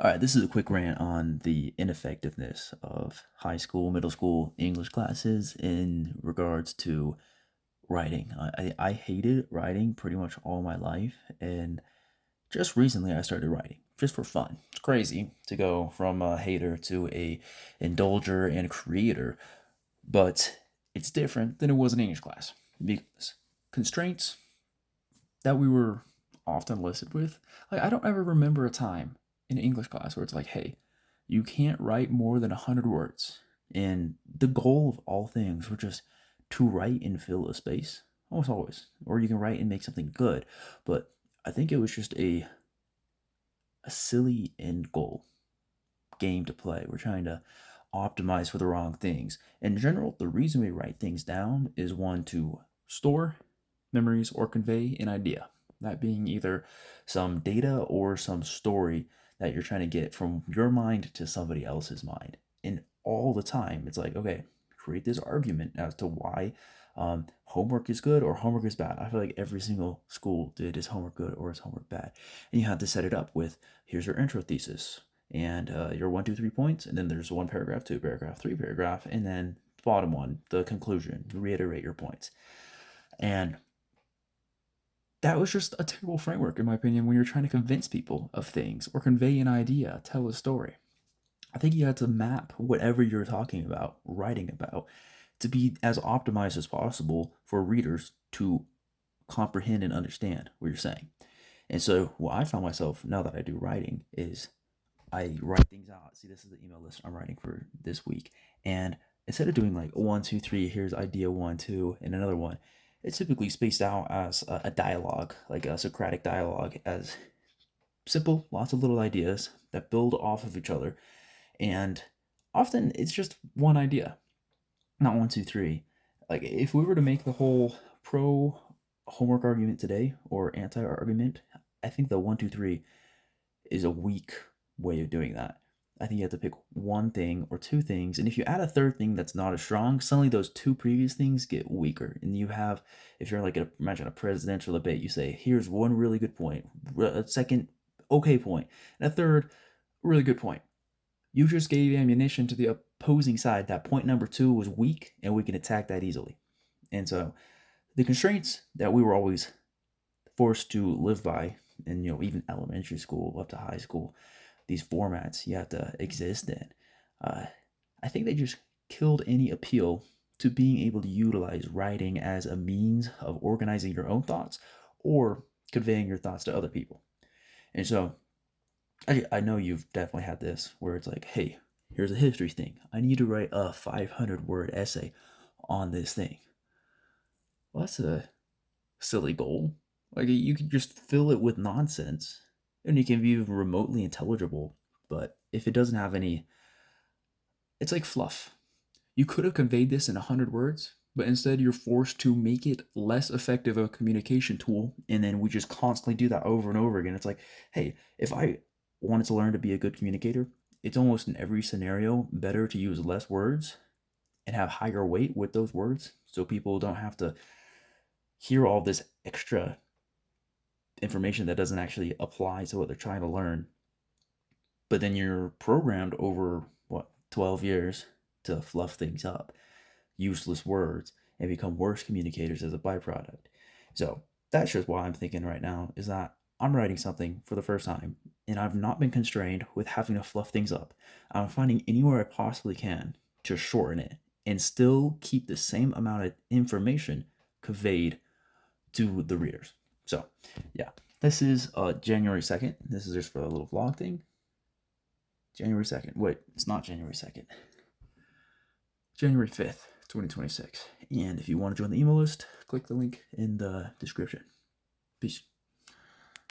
All right, this is a quick rant on the ineffectiveness of high school, middle school English classes in regards to writing. I hated writing pretty much all my life, and just recently I started writing just for fun. It's crazy to go from a hater to a indulger and creator, but it's different than it was in English class because constraints that we were often listed with. Like, I don't ever remember a time in English class where it's like, hey, you can't write more than 100 words. And the goal of all things were just to write and fill a space, almost always. Or you can write and make something good. But I think it was just a silly end goal game to play. We're trying to optimize for the wrong things. In general, the reason we write things down is one, to store memories or convey an idea. That being either some data or some story that you're trying to get from your mind to somebody else's mind. And all the time, it's like, okay, create this argument as to why homework is good or homework is bad. I feel like every single school did is homework good or is homework bad. And you have to set it up with, here's your intro thesis and your 1, 2, 3 points. And then there's one paragraph, two paragraph, three paragraph. And then bottom one, the conclusion, reiterate your points. And that was just a terrible framework, in my opinion, when you're trying to convince people of things or convey an idea, tell a story. I think you had to map whatever you're talking about, writing about, to be as optimized as possible for readers to comprehend and understand what you're saying. And so, what I found myself now that I do writing is I write things out. See, this is the email list I'm writing for this week. And instead of doing like 1, 2, 3, here's idea one, two, and another one, it's typically spaced out as a dialogue, like a Socratic dialogue, as simple, lots of little ideas that build off of each other. And often it's just one idea, not 1, 2, 3. Like, if we were to make the whole pro homework argument today or anti argument, I think the 1, 2, 3 is a weak way of doing that. I think you have to pick one thing or two things, and if you add a third thing that's not as strong, suddenly those two previous things get weaker. And you have, if you're like imagine a presidential debate, you say, here's one really good point, a second okay point, and a third really good point. You just gave ammunition to the opposing side. That point number two was weak, and we can attack that easily. And so, the constraints that we were always forced to live by, and even elementary school up to high school, these formats you have to exist in. Uh, I think they just killed any appeal to being able to utilize writing as a means of organizing your own thoughts or conveying your thoughts to other people. And so I know you've definitely had this where it's like, hey, here's a history thing. I need to write a 500-word essay on this thing. Well, that's a silly goal. Like, you can just fill it with nonsense and it can be remotely intelligible, but if it doesn't have any, it's like fluff. You could have conveyed this in 100 words, but instead you're forced to make it less effective of a communication tool, and then we just constantly do that over and over again. It's like, hey, if I wanted to learn to be a good communicator, it's almost in every scenario better to use less words and have higher weight with those words so people don't have to hear all this extra information that doesn't actually apply to what they're trying to learn. But then you're programmed over, 12 years to fluff things up, useless words, and become worse communicators as a byproduct. So that's just why I'm thinking right now is that I'm writing something for the first time, and I've not been constrained with having to fluff things up. I'm finding anywhere I possibly can to shorten it and still keep the same amount of information conveyed to the readers. So, yeah, this is January 2nd. This is just for a little vlog thing. January 2nd. Wait, it's not January 2nd. January 5th, 2026. And if you want to join the email list, click the link in the description. Peace.